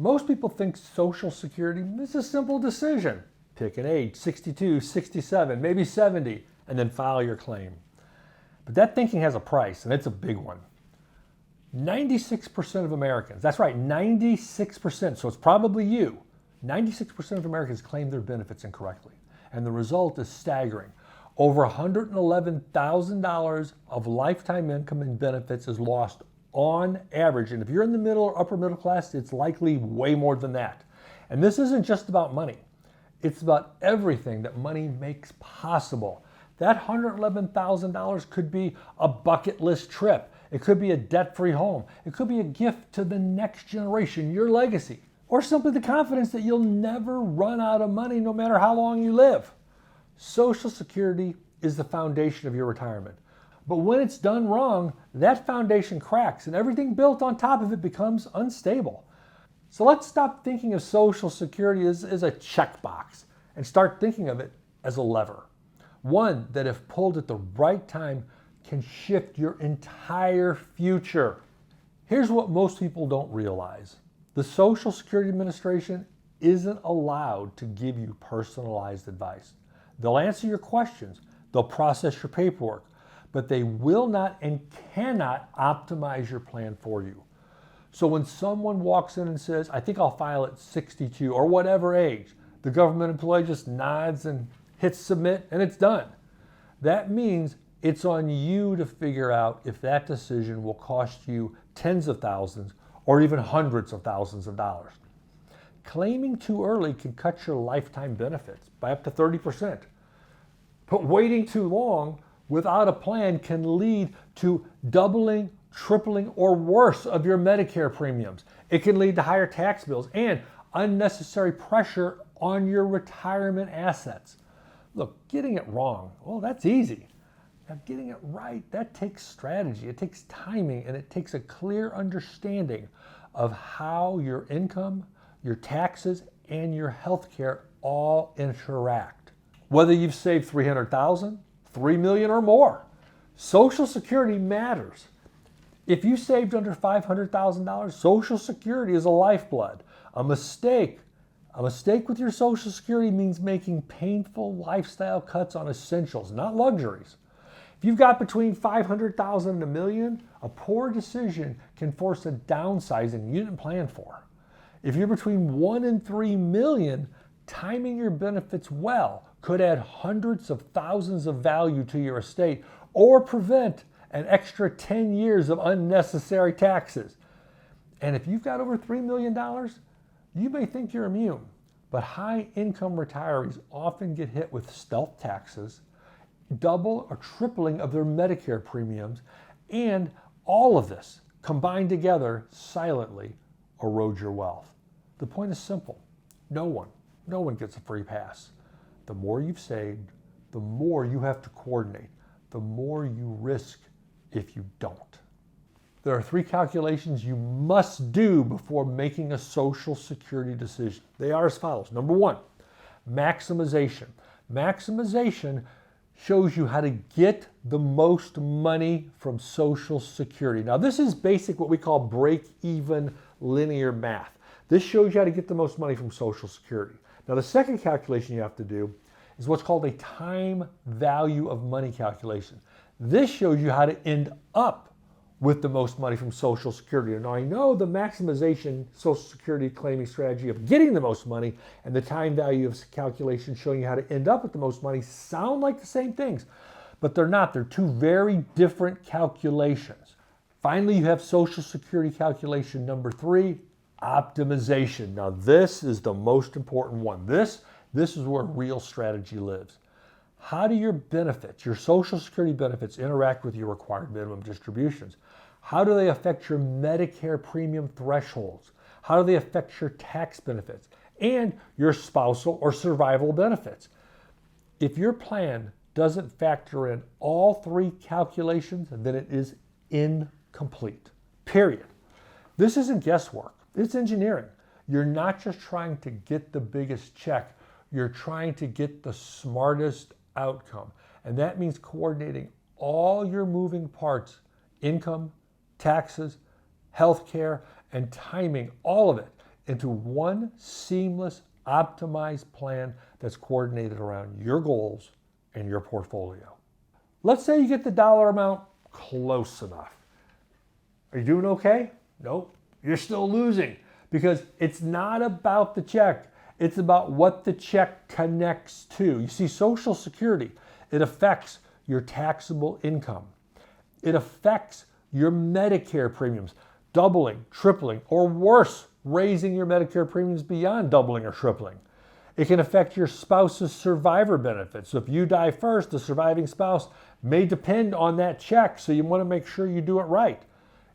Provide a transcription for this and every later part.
Most people think Social Security is a simple decision. Pick an age, 62, 67, maybe 70, and then file your claim. But that thinking has a price, and it's a big one. 96% of Americans, that's right, 96%, so it's probably you, 96% of Americans claim their benefits incorrectly. And the result is staggering. Over $111,000 of lifetime income and benefits is lost on average. And if you're in the middle or upper middle class, it's likely way more than that. And this isn't just about money. It's about everything that money makes possible. That $111,000 could be a bucket list trip. It could be a debt-free home. It could be a gift to the next generation, your legacy, or simply the confidence that you'll never run out of money no matter how long you live. Social Security is the foundation of your retirement. But when it's done wrong, that foundation cracks and everything built on top of it becomes unstable. So let's stop thinking of Social Security as a checkbox and start thinking of it as a lever. One that, if pulled at the right time, can shift your entire future. Here's what most people don't realize. The Social Security Administration isn't allowed to give you personalized advice. They'll answer your questions, they'll process your paperwork, but they will not and cannot optimize your plan for you. So when someone walks in and says, I think I'll file at 62 or whatever age, the government employee just nods and hits submit and it's done. That means it's on you to figure out if that decision will cost you tens of thousands or even hundreds of thousands of dollars. Claiming too early can cut your lifetime benefits by up to 30%. But waiting too long without a plan can lead to doubling, tripling, or worse of your Medicare premiums. It can lead to higher tax bills and unnecessary pressure on your retirement assets. Look, getting it wrong, well, that's easy. Now, getting it right, that takes strategy, it takes timing, and it takes a clear understanding of how your income, your taxes, and your health care all interact. Whether you've saved $300,000, $3 million, or more, Social Security matters. If you saved under $500,000, Social Security is a lifeblood. A mistake with your Social Security means making painful lifestyle cuts on essentials, not luxuries. If you've got between $500,000 and $1 million, a poor decision can force a downsizing you didn't plan for. If you're between $1 and $3 million, timing your benefits well could add hundreds of thousands of value to your estate or prevent an extra 10 years of unnecessary taxes. And if you've got over $3 million, you may think you're immune, but high-income retirees often get hit with stealth taxes, double or tripling of their Medicare premiums, and all of this combined together silently erode your wealth. The point is simple. No one gets a free pass. The more you've saved, the more you have to coordinate, the more you risk if you don't. There are 3 calculations you must do before making a Social Security decision. They are as follows. Number 1, maximization. Maximization shows you how to get the most money from Social Security. Now, this is basic, what we call break-even linear math. This shows you how to get the most money from Social Security. Now, the second calculation you have to do is what's called a time value of money calculation. This shows you how to end up with the most money from Social Security. Now, I know the maximization Social Security claiming strategy of getting the most money and the time value of calculation showing you how to end up with the most money sound like the same things, but they're not. They're 2 very different calculations. Finally, you have Social Security calculation number 3, optimization. Now, this is the most important one. This is where real strategy lives. How do your benefits, your Social Security benefits, interact with your required minimum distributions? How do they affect your Medicare premium thresholds? How do they affect your tax benefits and your spousal or survival benefits? If your plan doesn't factor in all 3 calculations, then it is incomplete. Period. This isn't guesswork. It's engineering. You're not just trying to get the biggest check. You're trying to get the smartest outcome. And that means coordinating all your moving parts, income, taxes, healthcare, and timing, all of it into one seamless, optimized plan that's coordinated around your goals and your portfolio. Let's say you get the dollar amount close enough. Are you doing okay? Nope. You're still losing because it's not about the check. It's about what the check connects to. You see, Social Security, it affects your taxable income. It affects your Medicare premiums, doubling, tripling, or worse, raising your Medicare premiums beyond doubling or tripling. It can affect your spouse's survivor benefits. So if you die first, the surviving spouse may depend on that check, so you want to make sure you do it right.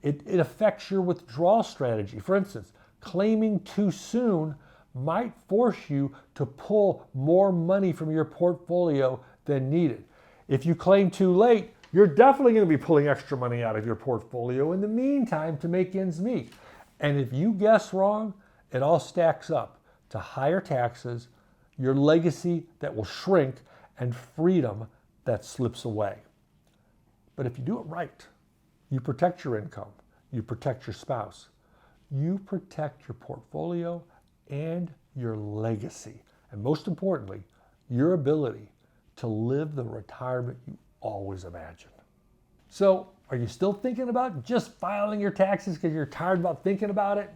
It affects your withdrawal strategy. For instance, claiming too soon might force you to pull more money from your portfolio than needed. If you claim too late, you're definitely going to be pulling extra money out of your portfolio in the meantime to make ends meet. And if you guess wrong, it all stacks up to higher taxes, your legacy that will shrink, and freedom that slips away. But if you do it right, you protect your income, you protect your spouse, you protect your portfolio and your legacy. And most importantly, your ability to live the retirement you always imagined. So, are you still thinking about just filing your taxes because you're tired about thinking about it?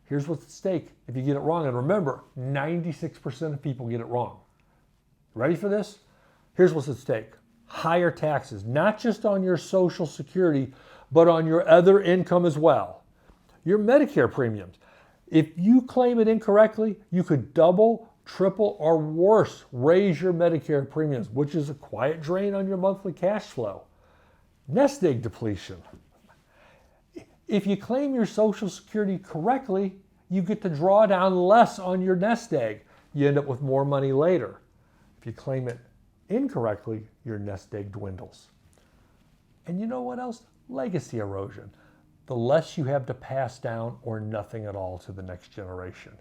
Here's what's at stake if you get it wrong. And remember, 96% of people get it wrong. Ready for this? Here's what's at stake. Higher taxes, not just on your Social Security, but on your other income as well. Your Medicare premiums. If you claim it incorrectly, you could double, triple, or worse, raise your Medicare premiums, which is a quiet drain on your monthly cash flow. Nest egg depletion. If you claim your Social Security correctly, you get to draw down less on your nest egg. You end up with more money later. If you claim it incorrectly, your nest egg dwindles. And you know what else? Legacy erosion. The less you have to pass down or nothing at all to the next generation.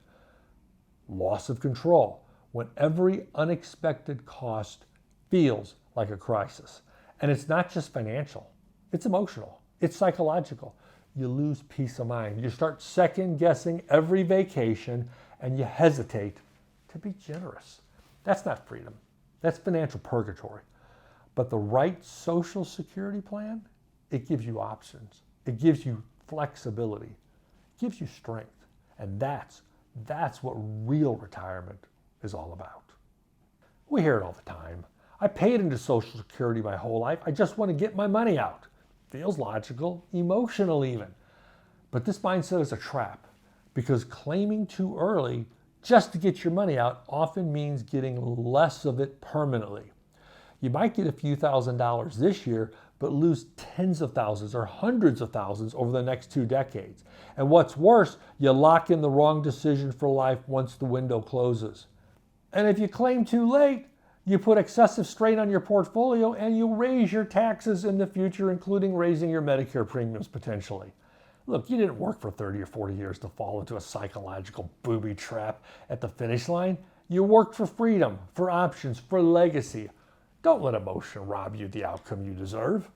Loss of control, when every unexpected cost feels like a crisis. And it's not just financial, it's emotional, it's psychological. You lose peace of mind. You start second guessing every vacation and you hesitate to be generous. That's not freedom. That's financial purgatory. But the right Social Security plan, it gives you options. It gives you flexibility. It gives you strength. And that's what real retirement is all about. We hear it all the time. I paid into Social Security my whole life. I just want to get my money out. Feels logical, emotional even. But this mindset is a trap because claiming too early just to get your money out often means getting less of it permanently. You might get a few $1,000s this year, but lose tens of thousands or hundreds of thousands over the next 2 decades. And what's worse, you lock in the wrong decision for life once the window closes. And if you claim too late, you put excessive strain on your portfolio and you raise your taxes in the future, including raising your Medicare premiums potentially. Look, you didn't work for 30 or 40 years to fall into a psychological booby trap at the finish line. You worked for freedom, for options, for legacy. Don't let emotion rob you the outcome you deserve.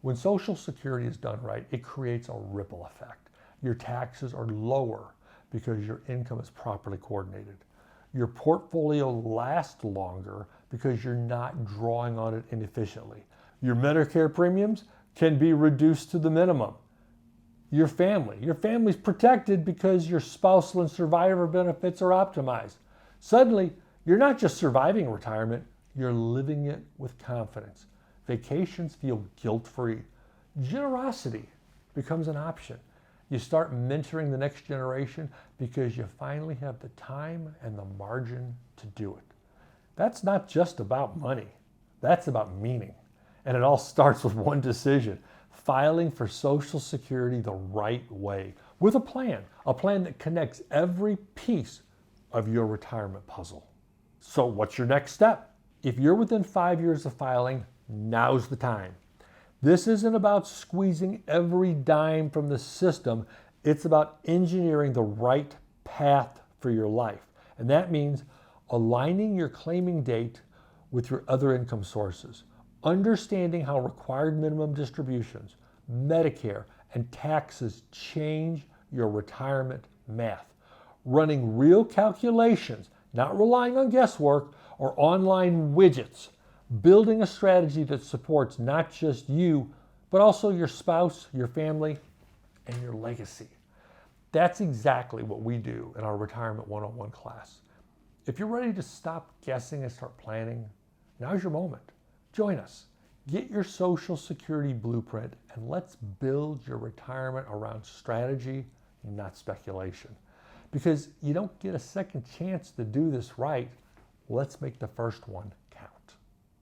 When Social Security is done right, it creates a ripple effect. Your taxes are lower because your income is properly coordinated. Your portfolio lasts longer because you're not drawing on it inefficiently. Your Medicare premiums can be reduced to the minimum. Your family's protected because your spousal and survivor benefits are optimized. Suddenly, you're not just surviving retirement, you're living it with confidence. Vacations feel guilt-free. Generosity becomes an option. You start mentoring the next generation because you finally have the time and the margin to do it. That's not just about money. That's about meaning. And it all starts with one decision: filing for Social Security the right way, with a plan that connects every piece of your retirement puzzle. So what's your next step? If you're within 5 years of filing, now's the time. This isn't about squeezing every dime from the system. It's about engineering the right path for your life. And that means aligning your claiming date with your other income sources, understanding how required minimum distributions, Medicare, and taxes change your retirement math. running real calculations, not relying on guesswork or online widgets, building a strategy that supports not just you, but also your spouse, your family, and your legacy. That's exactly what we do in our Retirement 101 class. If you're ready to stop guessing and start planning, now's your moment. Join us. Get your Social Security blueprint and let's build your retirement around strategy and not speculation. Because you don't get a second chance to do this right. Let's make the first one